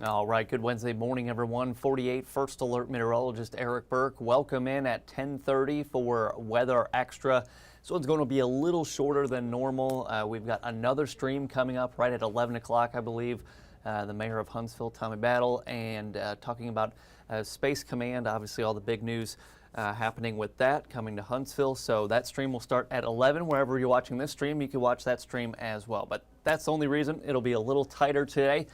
All right, good Wednesday morning, everyone. 48 First Alert Meteorologist Eric Burke. Welcome in at 10:30 for Weather Extra. This one's going to be a little shorter than normal. We've got another stream coming up right at 11 o'clock, I believe. The mayor of Huntsville, Tommy Battle, and talking about Space Command, obviously all the big news happening with that coming to Huntsville. So that stream will start at 11. Wherever you're watching this stream, you can watch that stream as well. But that's the only reason it'll be a little tighter today.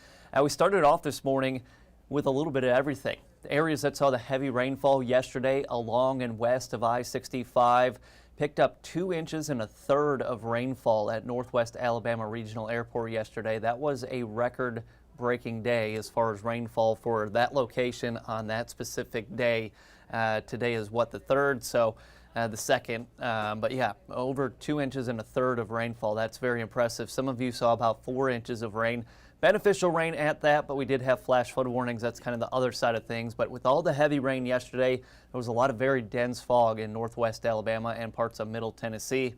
We started off this morning with a little bit of everything. The areas that saw the heavy rainfall yesterday along and west of I-65 picked up 2 inches and a third of rainfall at Northwest Alabama Regional Airport yesterday. That was a record-breaking day as far as rainfall for that location on that specific day. Today is what, the 3rd, so the 2nd. But yeah, over 2 inches and a third of rainfall. That's very impressive. Some of you saw about 4 inches of rain. Beneficial rain at that, but we did have flash flood warnings. That's kind of the other side of things. But with all the heavy rain yesterday, there was a lot of very dense fog in northwest Alabama and parts of middle Tennessee.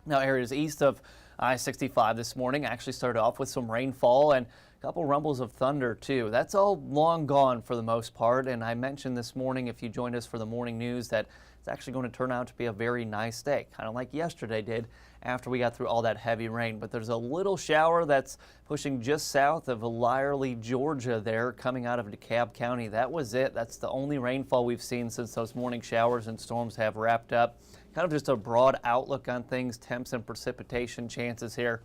Now, areas east of I-65 this morning actually started off with some rainfall and a couple rumbles of thunder, too. That's all long gone for the most part. And I mentioned this morning, if you joined us for the morning news, that it's actually going to turn out to be a very nice day, kind of like yesterday did after we got through all that heavy rain. But there's a little shower that's pushing just south of Lyerly, Georgia there, coming out of DeKalb County. That was it. That's the only rainfall we've seen since those morning showers and storms have wrapped up. Kind of just a broad outlook on things, temps and precipitation chances here.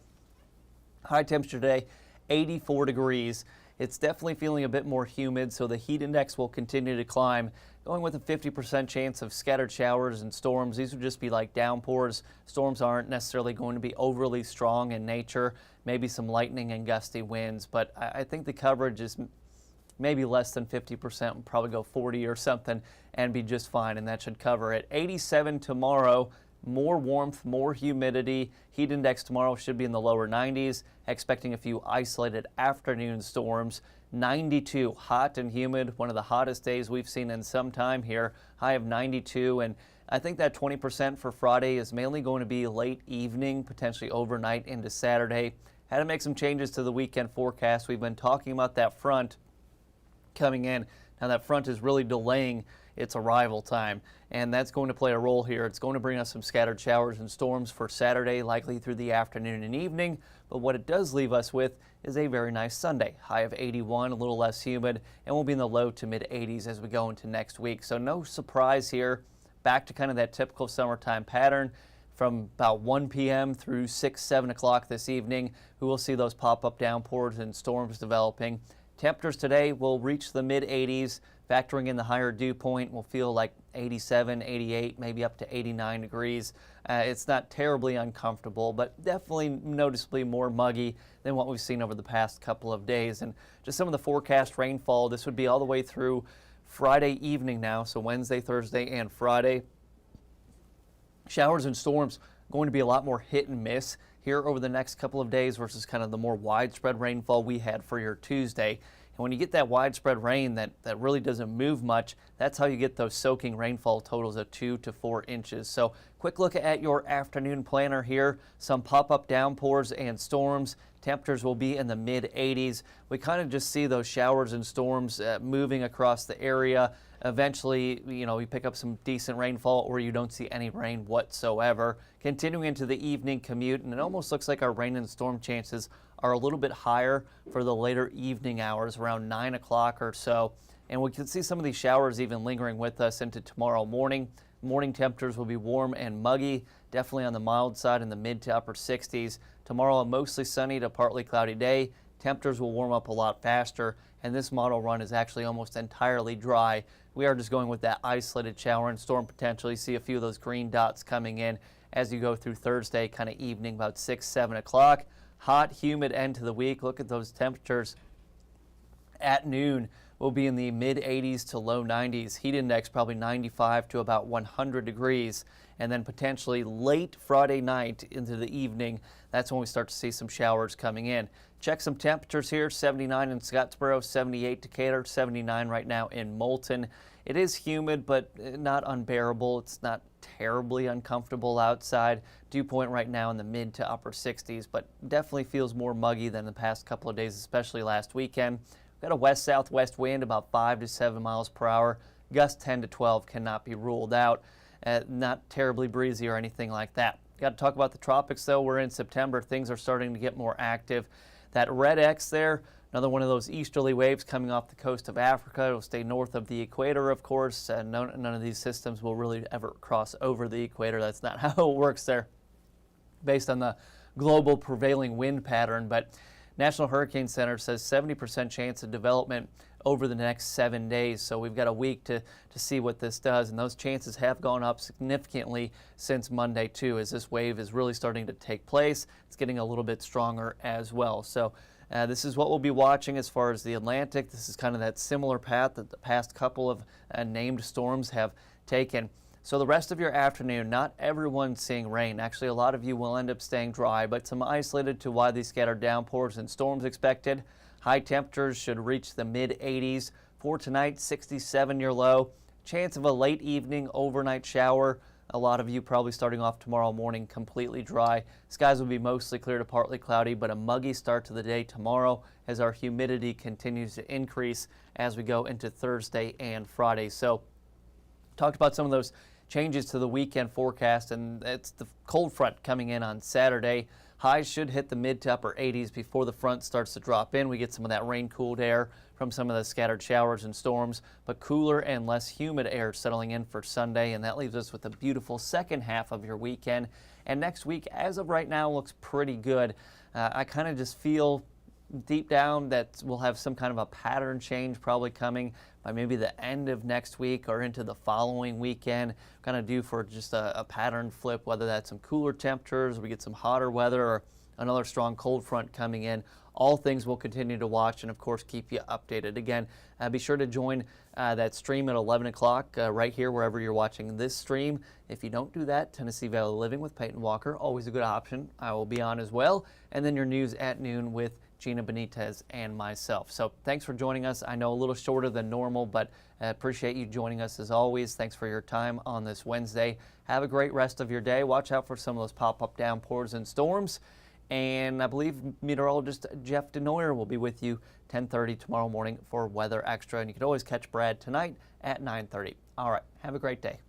High temperature today, 84 degrees. It's definitely feeling a bit more humid, so the heat index will continue to climb, going with a 50% chance of scattered showers and storms. These would just be like downpours. Storms aren't necessarily going to be overly strong in nature, maybe some lightning and gusty winds, but I think the coverage is maybe less than 50%, we'll probably go 40 or something and be just fine, and that should cover it. 87 tomorrow. More warmth, more humidity. Heat index tomorrow should be in the lower 90s, expecting a few isolated afternoon storms. 92, hot and humid, one of the hottest days we've seen in some time here, high of 92. And I think that 20% for Friday is mainly going to be late evening, potentially overnight into Saturday. Had to make some changes to the weekend forecast. We've been talking about that front coming in. Now that front is really delaying its arrival time, and that's going to play a role here. It's going to bring us some scattered showers and storms for Saturday, likely through the afternoon and evening. But what it does leave us with is a very nice Sunday. High of 81, a little less humid, and we'll be in the low to mid 80s as we go into next week. So no surprise here. Back to kind of that typical summertime pattern. From about 1 p.m. through 6, 7 o'clock this evening, we will see those pop-up downpours and storms developing. Temperatures today will reach the mid 80s. Factoring in the higher dew point, we'll feel like 87, 88, maybe up to 89 degrees. It's not terribly uncomfortable, but definitely noticeably more muggy than what we've seen over the past couple of days. And just some of the forecast rainfall, this would be all the way through Friday evening now, so Wednesday, Thursday, and Friday. Showers and storms going to be a lot more hit and miss here over the next couple of days versus kind of the more widespread rainfall we had for your Tuesday. And when you get that widespread rain that really doesn't move much, that's how you get those soaking rainfall totals of 2 to 4 inches. So quick look at your afternoon planner here. Some pop-up downpours and storms. Temperatures will be in the mid 80s. We kind of just see those showers and storms moving across the area. Eventually, we pick up some decent rainfall, or you don't see any rain whatsoever. Continuing into the evening commute, and it almost looks like our rain and storm chances are a little bit higher for the later evening hours, around 9 o'clock or so. And we can see some of these showers even lingering with us into tomorrow morning. Morning temperatures will be warm and muggy, definitely on the mild side in the mid to upper 60s. Tomorrow, a mostly sunny to partly cloudy day. Temperatures will warm up a lot faster, and this model run is actually almost entirely dry. We are just going with that isolated shower and storm potential. You see a few of those green dots coming in as you go through Thursday, kind of evening, about 6, 7 o'clock. Hot, humid end to the week. Look at those temperatures. At noon, we'll be in the mid 80s to low 90s. Heat index probably 95 to about 100 degrees. And then potentially late Friday night into the evening, that's when we start to see some showers coming in. Check some temperatures here. 79 in Scottsboro, 78 Decatur, 79 right now in Moulton. It is humid, but not unbearable. It's not terribly uncomfortable outside. Dew point right now in the mid to upper 60s, but definitely feels more muggy than the past couple of days, especially last weekend. Got a west-southwest wind about 5 to 7 miles per hour. Gusts 10 to 12 cannot be ruled out. Not terribly breezy or anything like that. Got to talk about the tropics, though. We're in September. Things are starting to get more active. That red X there, another one of those easterly waves coming off the coast of Africa. It'll stay north of the equator, of course. None of these systems will really ever cross over the equator. That's not how it works there, based on the global prevailing wind pattern. But National Hurricane Center says 70% chance of development over the next 7 days. So we've got a week to see what this does. And those chances have gone up significantly since Monday, too, as this wave is really starting to take place. It's getting a little bit stronger as well. So this is what we'll be watching as far as the Atlantic. This is kind of that similar path that the past couple of named storms have taken. So the rest of your afternoon, not everyone's seeing rain. Actually, a lot of you will end up staying dry, but some isolated to widely scattered downpours and storms expected. High temperatures should reach the mid-80s. For tonight, 67 your low. Chance of a late evening overnight shower. A lot of you probably starting off tomorrow morning completely dry. Skies will be mostly clear to partly cloudy, but a muggy start to the day tomorrow as our humidity continues to increase as we go into Thursday and Friday. So talked about some of those changes to the weekend forecast, and it's the cold front coming in on Saturday. Highs should hit the mid to upper 80s before the front starts to drop in. We get some of that rain-cooled air from some of the scattered showers and storms, but cooler and less humid air settling in for Sunday, and that leaves us with a beautiful second half of your weekend. And next week, as of right now, looks pretty good. I kind of just feel deep down that we'll have some kind of a pattern change probably coming by maybe the end of next week or into the following weekend. Kind of due for just a pattern flip, whether that's some cooler temperatures, we get some hotter weather, or another strong cold front coming in. All things we'll continue to watch and, of course, keep you updated. Again, be sure to join that stream at 11 o'clock right here wherever you're watching this stream. If you don't do that, Tennessee Valley Living with Peyton Walker, always a good option. I will be on as well. And then your news at noon with Gina Benitez and myself. So thanks for joining us. I know a little shorter than normal, but I appreciate you joining us as always. Thanks for your time on this Wednesday. Have a great rest of your day. Watch out for some of those pop-up downpours and storms. And I believe meteorologist Jeff Denoyer will be with you 10:30 tomorrow morning for Weather Extra. And you can always catch Brad tonight at 9:30. All right. Have a great day.